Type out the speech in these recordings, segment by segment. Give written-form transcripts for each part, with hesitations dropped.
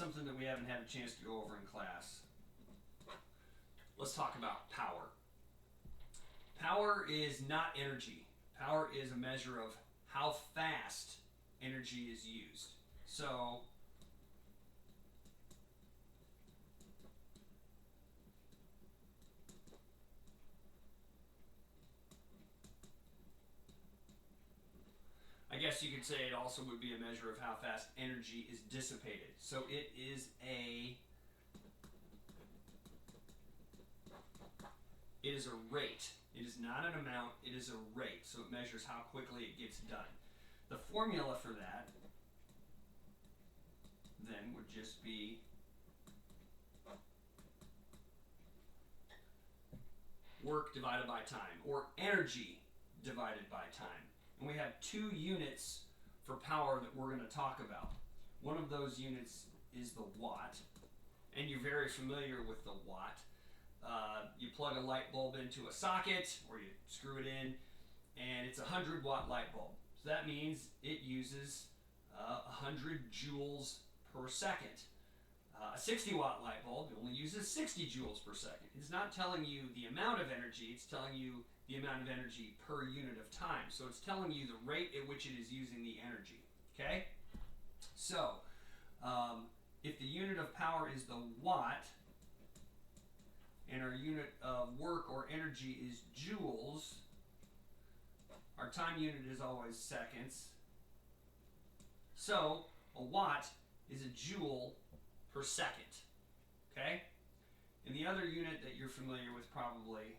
something that we haven't had a chance to go over in class. Let's talk about power. Power is not energy. Power is a measure of how fast energy is used. So I guess you could say it also would be a measure of how fast energy is dissipated. So it is a rate. It is not an amount, it is a rate. So it measures how quickly it gets done. The formula for that then would just be work divided by time, or energy divided by time. And we have two units for power that we're going to talk about. One of those units is the watt, and you're very familiar with the watt. You plug a light bulb into a socket, or you screw it in, and it's a 100-watt light bulb. So that means it uses 100 joules per second. A 60-watt light bulb only uses 60 joules per second. It's not telling you the amount of energy, it's telling you the amount of energy per unit of time. So it's telling you the rate at which it is using the energy. Okay? So, if the unit of power is the watt, and our unit of work or energy is joules, our time unit is always seconds. So, a watt is a joule per second. Okay? And the other unit that you're familiar with probably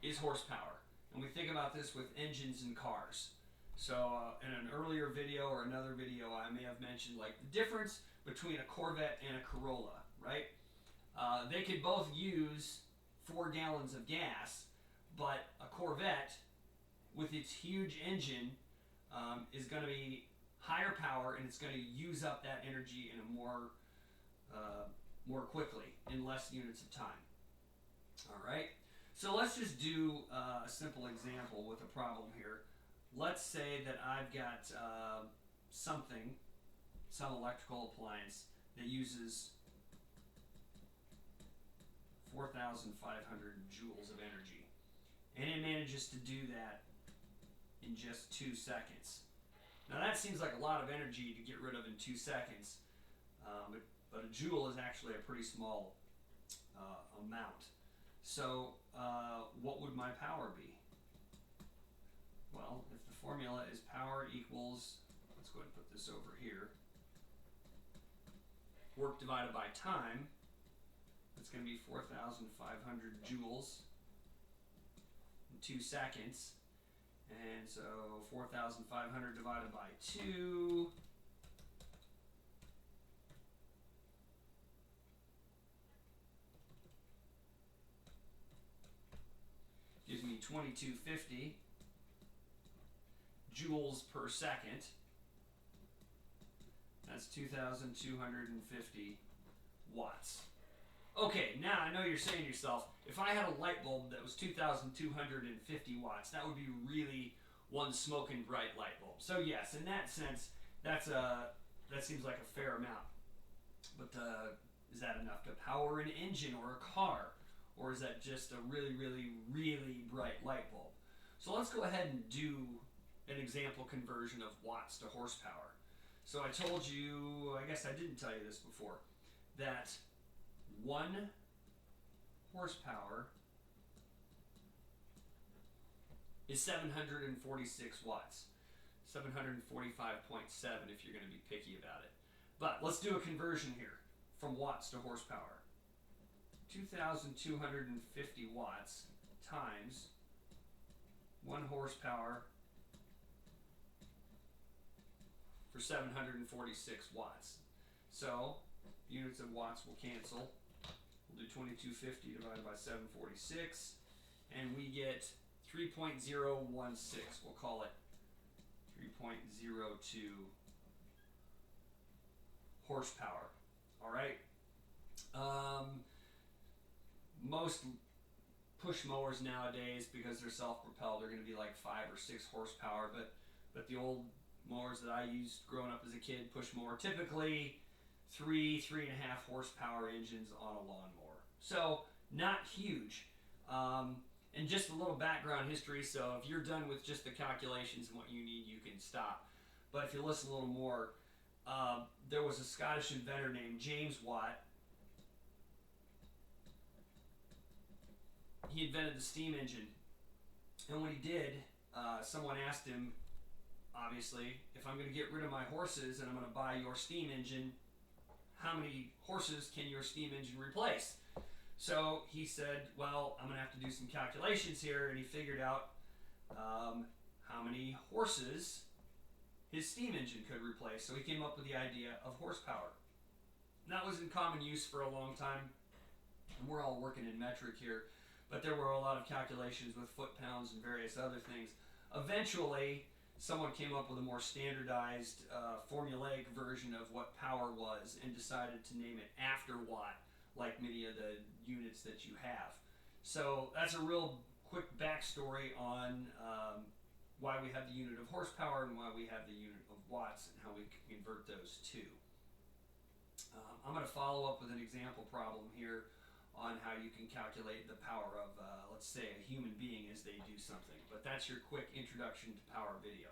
is horsepower. And we think about this with engines and cars. So in an earlier video or another video, I may have mentioned like the difference between a Corvette and a Corolla, right? They could both use 4 gallons of gas, but a Corvette with its huge engine is going to be higher power, and it's going to use up that energy in a more quickly in less units of time. All right. So let's just do a simple example with a problem here. Let's say that I've got some electrical appliance that uses 4,500 joules of energy, and it manages to do that in just 2 seconds. Now that seems like a lot of energy to get rid of in 2 seconds, but a joule is actually a pretty small amount. So what would my power be? Well, if the formula is power equals, let's go ahead and put this over here, work divided by time, that's going to be 4,500 joules in 2 seconds. And so 4,500 divided by 2 gives me 2250 joules per second. That's 2,250 watts. Okay, now I know you're saying to yourself, if I had a light bulb that was 2,250 watts, that would be really one smoking bright light bulb. So yes, in that sense, that seems like a fair amount. But is that enough to power an engine or a car? Or is that just a really, really, really bright light bulb? So let's go ahead and do an example conversion of watts to horsepower. So I told you, I guess I didn't tell you this before, that 1 horsepower is 746 watts. 745.7 if you're going to be picky about it. But let's do a conversion here from watts to horsepower. 2,250 watts times 1 horsepower for 746 watts. So units of watts will cancel. We'll do 2250 divided by 746, and we get 3.016. We'll call it 3.02 horsepower. All right. Most push mowers nowadays, because they're self-propelled, are going to be like 5 or 6 horsepower, but the old mowers that I used growing up as a kid, push mower, typically 3.5 horsepower engines on a lawnmower. So not huge. And just a little background history, so if you're done with just the calculations and what you need, you can stop. But if you listen a little more, there was a Scottish inventor named James Watt. He invented the steam engine. And when he did, someone asked him, obviously, if I'm going to get rid of my horses and I'm going to buy your steam engine, how many horses can your steam engine replace? So he said, well, I'm going to have to do some calculations here, and he figured out how many horses his steam engine could replace. So he came up with the idea of horsepower. And that was in common use for a long time, and we're all working in metric here, but there were a lot of calculations with foot-pounds and various other things. Eventually, someone came up with a more standardized, formulaic version of what power was and decided to name it after Watt, like many of the units that you have. So that's a real quick backstory on why we have the unit of horsepower and why we have the unit of watts and how we can convert those two. I'm going to follow up with an example problem here on how you can calculate the power of, let's say, a human being as they do something. But that's your quick introduction to Power Video.